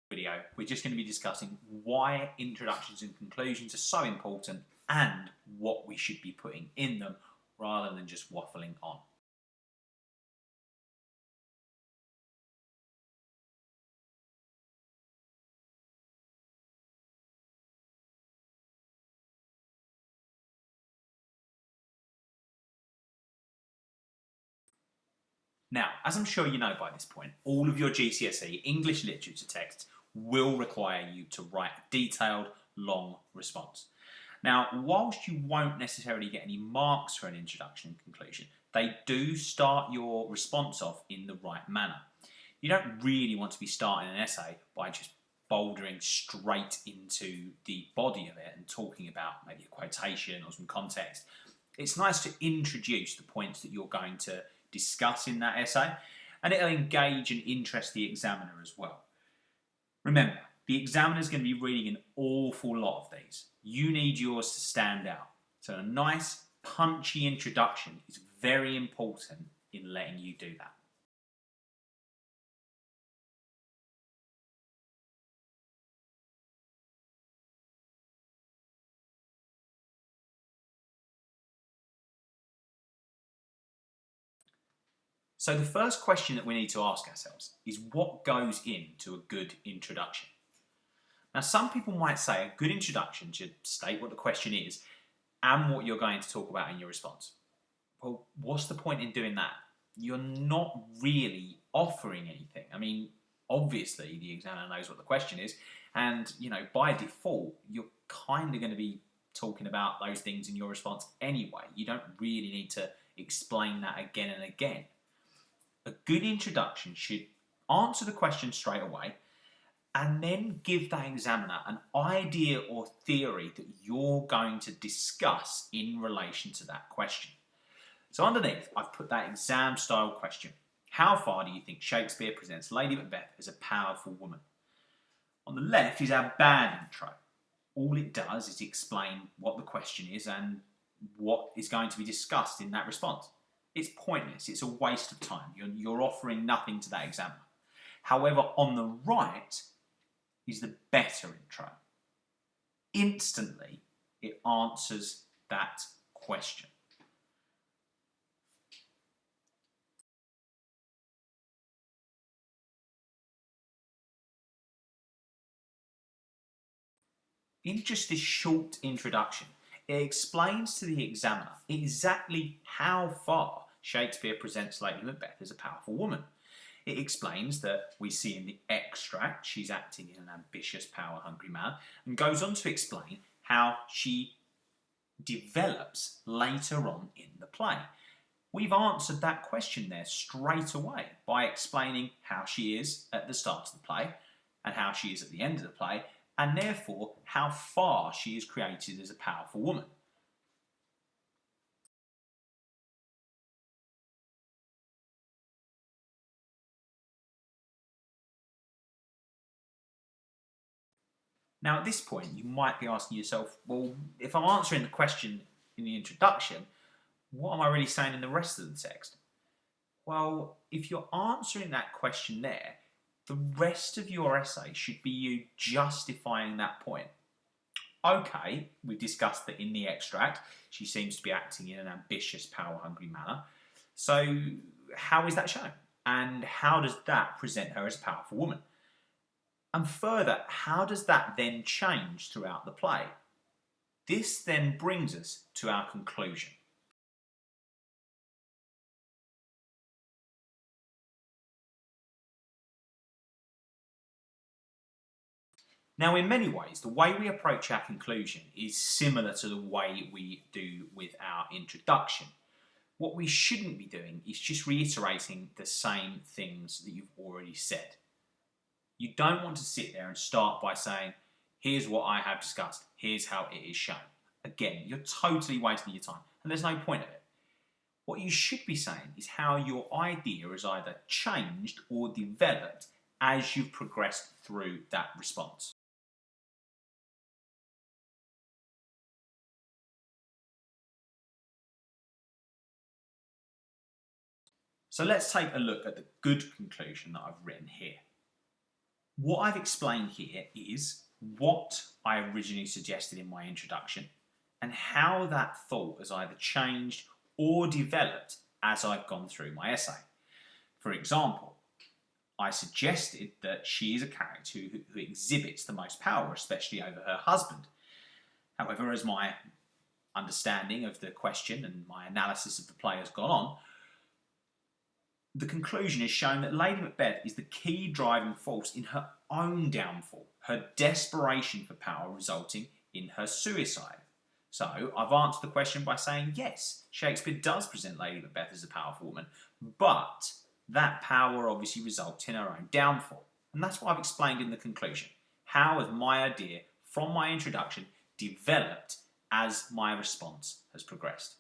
Video, we're just going to be discussing why introductions and conclusions are so important and what we should be putting in them rather than just waffling on. Now, as I'm sure you know by this point, all of your GCSE English literature texts will require you to write a detailed, long response. Now, whilst you won't necessarily get any marks for an introduction and conclusion, they do start your response off in the right manner. You don't really want to be starting an essay by just bouldering straight into the body of it and talking about maybe a quotation or some context. It's nice to introduce the points that you're going to discuss in that essay, and it'll engage and interest the examiner as well. Remember, the examiner is going to be reading an awful lot of these. You need yours to stand out. So a nice, punchy introduction is very important in letting you do that. So the first question that we need to ask ourselves is what goes into a good introduction? Now, some people might say a good introduction should state what the question is and what you're going to talk about in your response. Well, what's the point in doing that? You're not really offering anything. I mean, obviously the examiner knows what the question is, and by default, you're kind of going to be talking about those things in your response anyway. You don't really need to explain that again and again. A good introduction should answer the question straight away and then give that examiner an idea or theory that you're going to discuss in relation to that question. So underneath, I've put that exam style question. How far do you think Shakespeare presents Lady Macbeth as a powerful woman? On the left is our bad intro. All it does is explain what the question is and what is going to be discussed in that response. It's pointless, it's a waste of time. You're offering nothing to that examiner. However, on the right is the better intro. Instantly, it answers that question. In just this short introduction, it explains to the examiner exactly how far Shakespeare presents Lady Macbeth as a powerful woman. It explains that we see in the extract she's acting in an ambitious, power-hungry manner, and goes on to explain how she develops later on in the play. We've answered that question there straight away by explaining how she is at the start of the play and how she is at the end of the play, and therefore how far she is created as a powerful woman. Now at this point you might be asking yourself, well, if I'm answering the question in the introduction, what am I really saying in the rest of the text? Well, if you're answering that question there, the rest of your essay should be you justifying that point. Okay, we've discussed that in the extract she seems to be acting in an ambitious, power-hungry manner. So how is that shown? And how does that present her as a powerful woman? And further, how does that then change throughout the play? This then brings us to our conclusion. Now, in many ways, the way we approach our conclusion is similar to the way we do with our introduction. What we shouldn't be doing is just reiterating the same things that you've already said. You don't want to sit there and start by saying, here's what I have discussed, here's how it is shown. Again, you're totally wasting your time, and there's no point of it. What you should be saying is how your idea is either changed or developed as you've progressed through that response. So let's take a look at the good conclusion that I've written here. What I've explained here is what I originally suggested in my introduction and how that thought has either changed or developed as I've gone through my essay. For example, I suggested that she is a character who exhibits the most power, especially over her husband. However, as my understanding of the question and my analysis of the play has gone on, the conclusion is shown that Lady Macbeth is the key driving force in her own downfall, her desperation for power resulting in her suicide. So I've answered the question by saying yes, Shakespeare does present Lady Macbeth as a powerful woman, but that power obviously results in her own downfall. And that's what I've explained in the conclusion. How has my idea from my introduction developed as my response has progressed?